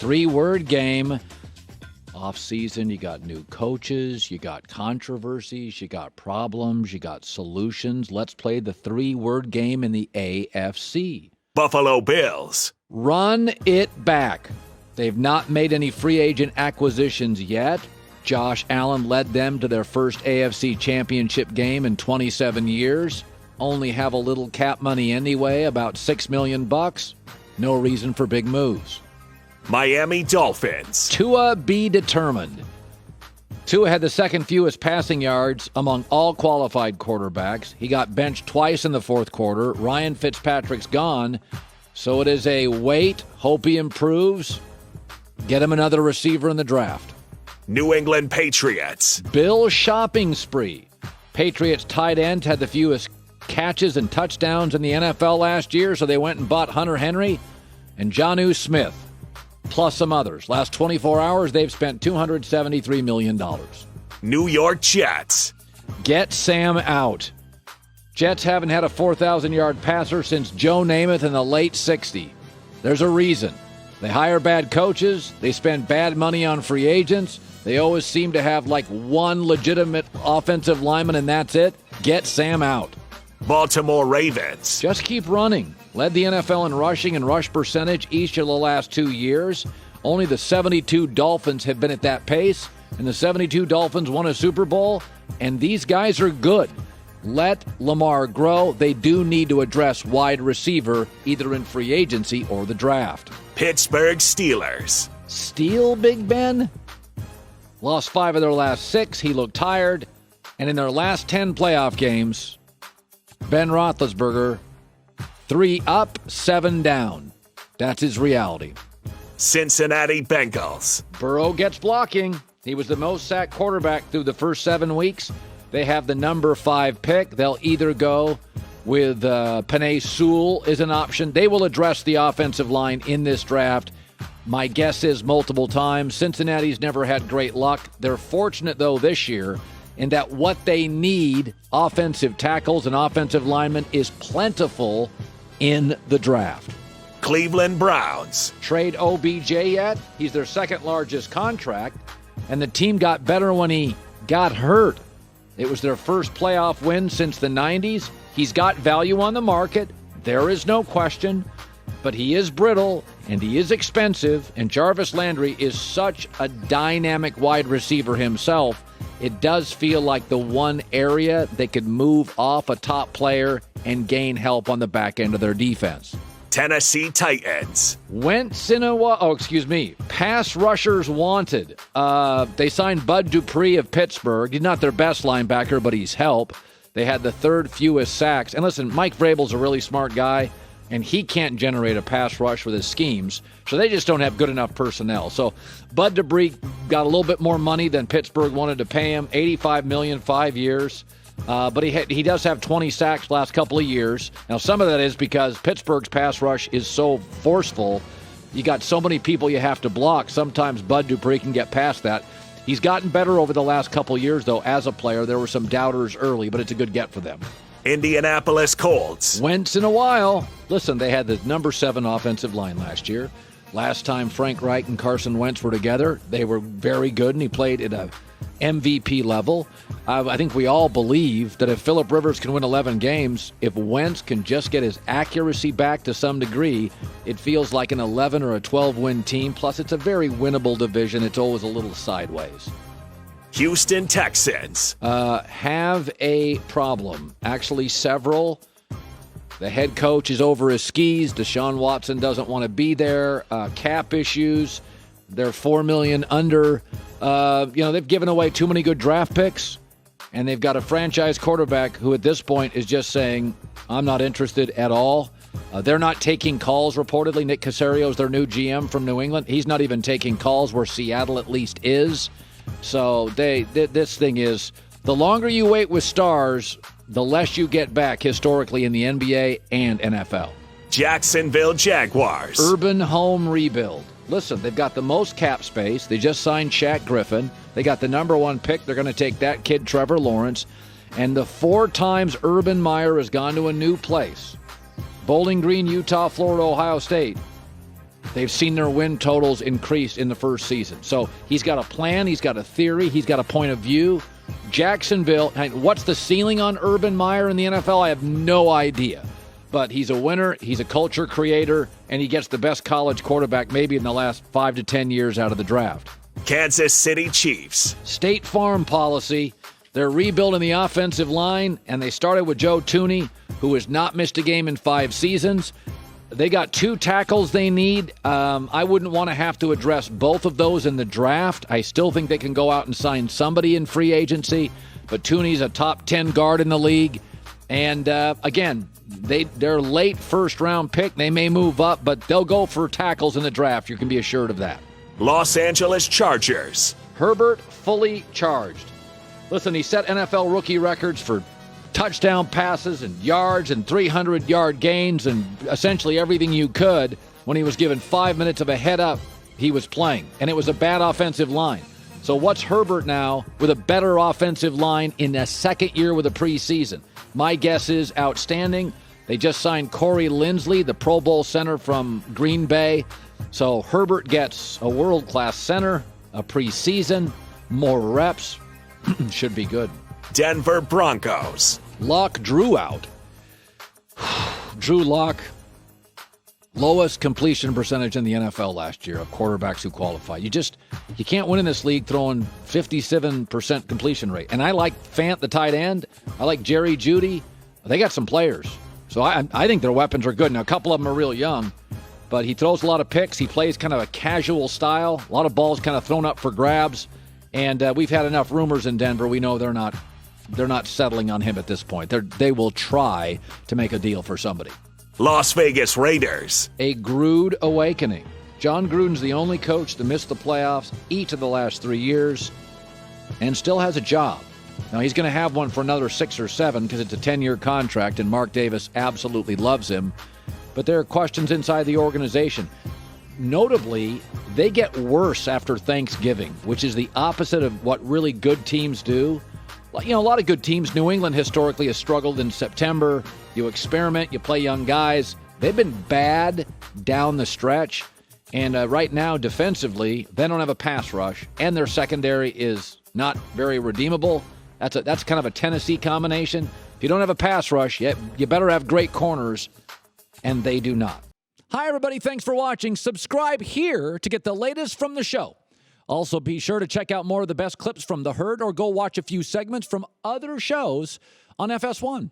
Three-word game. Off-season, you got new coaches, you got controversies, you got problems, you got solutions. Let's play the three-word game in the AFC. Buffalo Bills. Run it back. They've not made any free agent acquisitions yet. Josh Allen led them to their first AFC championship game in 27 years. Only have a little cap money anyway, about $6 million. No reason for big moves. Miami Dolphins. Tua be determined. Tua had the second fewest passing yards among all qualified quarterbacks. He got benched twice in the fourth quarter. Ryan Fitzpatrick's gone, so it is a wait, hope he improves. Get him another receiver in the draft. New England Patriots. Bill shopping spree. Patriots tight end had the fewest catches and touchdowns in the NFL last year, so they went and bought Hunter Henry and Jonnu Smith, plus some others. Last 24 hours, they've spent $273 million. New York Jets. Get Sam out. Jets haven't had a 4,000-yard passer since Joe Namath in the late 60s. There's a reason. They hire bad coaches. They spend bad money on free agents. They always seem to have like one legitimate offensive lineman, and that's it. Get Sam out. Baltimore Ravens. Just keep running. Led the NFL in rushing and rush percentage each of the last 2 years. Only the 72 Dolphins have been at that pace, and the 72 Dolphins won a Super Bowl, and these guys are good. Let Lamar grow. They do need to address wide receiver, either in free agency or the draft. Pittsburgh Steelers. Steal Big Ben? Lost 5 of their last 6. He looked tired. And in their last 10 playoff games, Ben Roethlisberger, 3 up, 7 down. That's his reality. Cincinnati Bengals. Burrow gets blocking. He was the most sacked quarterback through the first 7 weeks. They have the number 5 pick. They'll either go with Penei Sewell is an option. They will address the offensive line in this draft. My guess is multiple times. Cincinnati's never had great luck. They're fortunate, though, this year in that what they need, offensive tackles and offensive linemen, is plentiful in the draft. Cleveland Browns. Trade OBJ yet? He's their second largest contract, and the team got better when he got hurt. It was their first playoff win since the 90s. He's got value on the market. There is no question. But he is brittle, and he is expensive, and Jarvis Landry is such a dynamic wide receiver himself. It does feel like the one area they could move off a top player and gain help on the back end of their defense. Tennessee Titans. Pass rushers wanted. They signed Bud Dupree of Pittsburgh. He's not their best linebacker, but he's help. They had the third fewest sacks. And listen, Mike Vrabel's a really smart guy, and he can't generate a pass rush with his schemes, so they just don't have good enough personnel. So Bud Dupree got a little bit more money than Pittsburgh wanted to pay him, $85 million, 5 years. But he does have 20 sacks last couple of years. Now, some of that is because Pittsburgh's pass rush is so forceful. You got so many people you have to block. Sometimes Bud Dupree can get past that. He's gotten better over the last couple of years, though, as a player. There were some doubters early, but it's a good get for them. Indianapolis Colts. Once in a while. Listen, they had the number 7 offensive line last year. Last time Frank Reich and Carson Wentz were together, they were very good, and he played at a MVP level. I think we all believe that if Phillip Rivers can win 11 games, if Wentz can just get his accuracy back to some degree, it feels like an 11 or a 12-win team. Plus, it's a very winnable division. It's always a little sideways. Houston Texans. Have a problem. Actually, several. The head coach is over his skis. Deshaun Watson doesn't want to be there. Cap issues. They're $4 million under. They've given away too many good draft picks, and they've got a franchise quarterback who at this point is just saying, I'm not interested at all. They're not taking calls, reportedly. Nick Caserio's their new GM from New England. He's not even taking calls where Seattle at least is. So this thing is, the longer you wait with stars, the less you get back historically in the NBA and NFL. Jacksonville Jaguars. Urban home rebuild. Listen, they've got the most cap space. They just signed Shaq Griffin. They got the number 1 pick. They're going to take that kid, Trevor Lawrence. And the 4 times Urban Meyer has gone to a new place, Bowling Green, Utah, Florida, Ohio State, They've seen their win totals increase in the first season. So he's got a plan. He's got a theory. He's got a point of view. Jacksonville, what's the ceiling on Urban Meyer in the NFL? I have no idea. But he's a winner. He's a culture creator. And he gets the best college quarterback maybe in the last 5 to 10 years out of the draft. Kansas City Chiefs. State Farm policy. They're rebuilding the offensive line, and they started with Joe Thuney, who has not missed a game in 5 seasons. They got 2 tackles they need. I wouldn't want to have to address both of those in the draft. I still think they can go out and sign somebody in free agency, but Thuney's a top 10 guard in the league. And again, they're late first-round pick. They may move up, but they'll go for tackles in the draft. You can be assured of that. Los Angeles Chargers. Herbert fully charged. Listen, he set NFL rookie records for touchdown passes and yards and 300-yard gains and essentially everything you could when he was given 5 minutes of a head up he was playing. And it was a bad offensive line. So what's Herbert now with a better offensive line in a second year with a preseason? My guess is outstanding. They just signed Corey Linsley, the Pro Bowl center from Green Bay. So Herbert gets a world-class center, a preseason, more reps. Should be good. Denver Broncos. Lock Drew out. Drew Lock, lowest completion percentage in the NFL last year of quarterbacks who qualify. You can't win in this league throwing 57% completion rate. And I like Fant, the tight end. I like Jerry Jeudy. They got some players. So I think their weapons are good. Now, a couple of them are real young, but he throws a lot of picks. He plays kind of a casual style. A lot of balls kind of thrown up for grabs. And we've had enough rumors in Denver. We know they're not settling on him at this point. They will try to make a deal for somebody. Las Vegas Raiders. A Gruden awakening. John Gruden's the only coach to miss the playoffs each of the last 3 years and still has a job. Now, he's going to have one for another 6 or 7 because it's a 10-year contract, and Mark Davis absolutely loves him. But there are questions inside the organization. Notably, they get worse after Thanksgiving, which is the opposite of what really good teams do. A lot of good teams, New England historically has struggled in September. You experiment, you play young guys. They've been bad down the stretch. And right now, defensively, they don't have a pass rush, and their secondary is not very redeemable. That's kind of a Tennessee combination. If you don't have a pass rush, you better have great corners, and they do not. Hi, everybody. Thanks for watching. Subscribe here to get the latest from the show. Also, be sure to check out more of the best clips from The Herd or go watch a few segments from other shows on FS1.